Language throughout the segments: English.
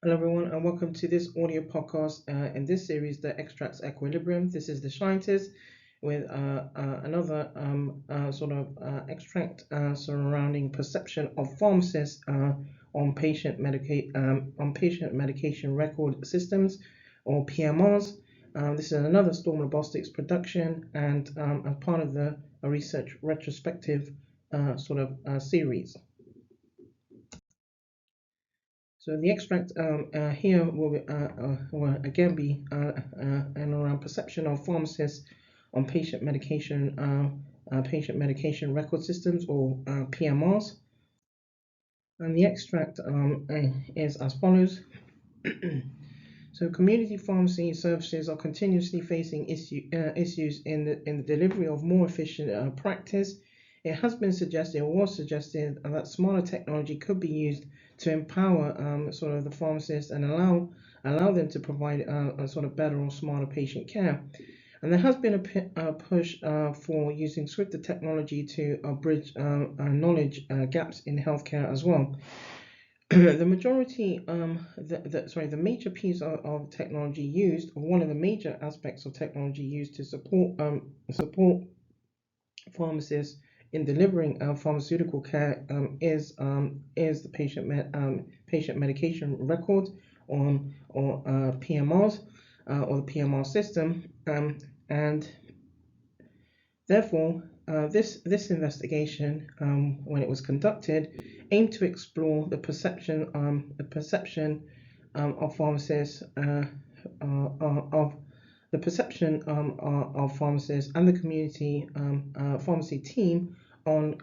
Hello, everyone, and welcome to this audio podcast in this series that extracts equilibrium. This is the Shientist with another extract surrounding perception of pharmacists on patient medication record systems, or PMRs. This is another Storm Robotics production and as part of the research retrospective series. So the extract here will again be and around perception of pharmacists on patient medication record systems, or PMRs. And the extract is as follows. So community pharmacy services are continuously facing issues in the delivery of more efficient practice. It has been suggested, or was suggested, that smarter technology could be used to empower the pharmacists and allow them to provide a sort of better or smarter patient care. And there has been a push for using swifter technology to bridge knowledge gaps in healthcare as well. The major piece of technology used, or one of the major aspects of technology used to support pharmacists in delivering pharmaceutical care is the patient medication record or PMRs or the PMR system, and therefore this investigation, when it was conducted, aimed to explore the perception of pharmacists of the perception of pharmacists and the community pharmacy team on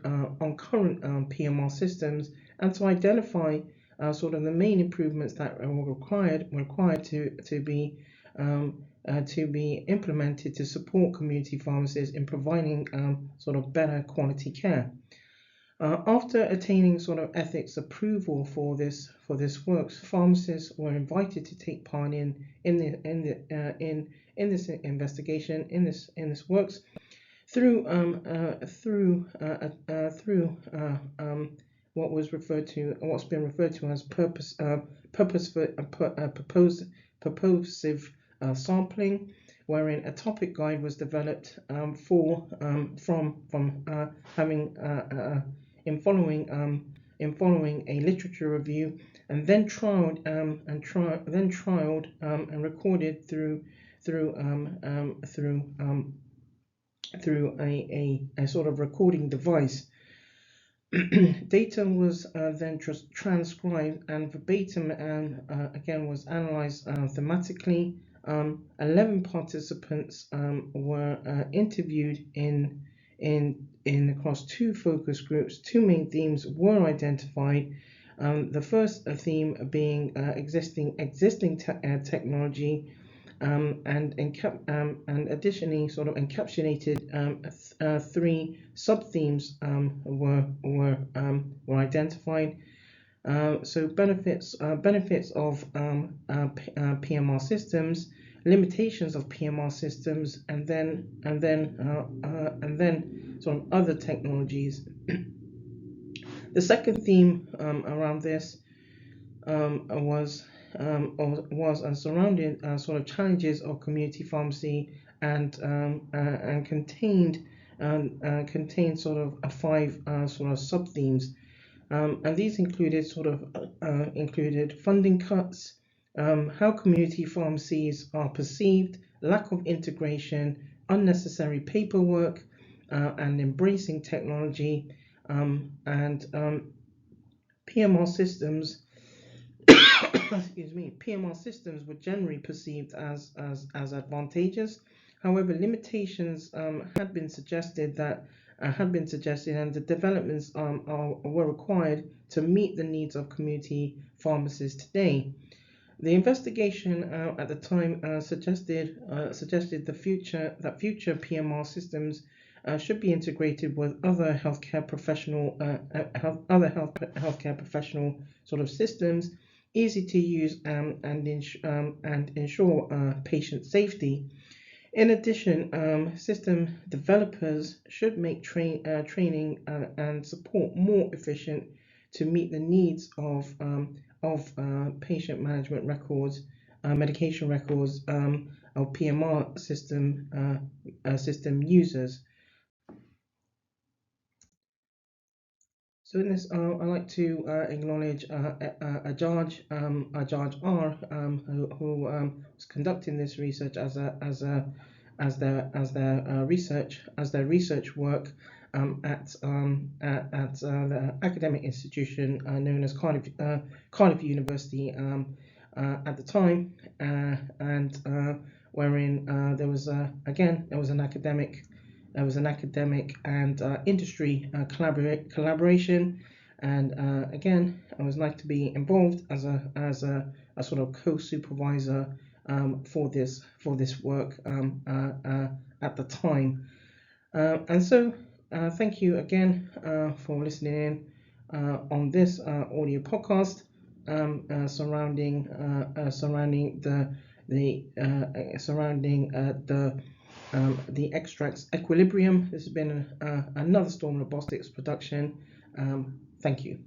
current PMR systems, and to identify the main improvements that were required to be implemented to support community pharmacists in providing better quality care. After attaining ethics approval for this work, pharmacists were invited to take part in this investigation, in this works, through what's been referred to as purposive sampling, wherein a topic guide was developed in following a literature review, and then trialed and recorded through a sort of recording device. Data was then transcribed and verbatim, and again was analyzed thematically. 11 participants were interviewed in across two focus groups. Two main themes were identified. The first theme being existing technology, and additionally encapsulated three sub-themes were identified. So benefits of PMR systems, limitations of PMR systems, and then other technologies. The second theme around this was surrounding challenges of community pharmacy, and contained five sub themes, and these included funding cuts, how community pharmacies are perceived, lack of integration, unnecessary paperwork, and embracing technology, and PMR systems. PMR systems were generally perceived as advantageous. However, limitations had been suggested, and the developments were required to meet the needs of community pharmacists today. The investigation at the time suggested that future PMR systems should be integrated with other healthcare professional systems, easy to use, and ensure patient safety. In addition, system developers should make training and support more efficient to meet the needs of patient management records, medication records, of PMR system users. So in this, I'd like to acknowledge Ajaj R, who was conducting this research as their research work at the academic institution known as Cardiff University at the time, and wherein there was an academic and industry collaboration, and again, I was like to be involved as a sort of co-supervisor for this work at the time. And so, thank you again for listening in on this audio podcast surrounding the extracts equilibrium. This has been another Storm Robotics production. Thank you.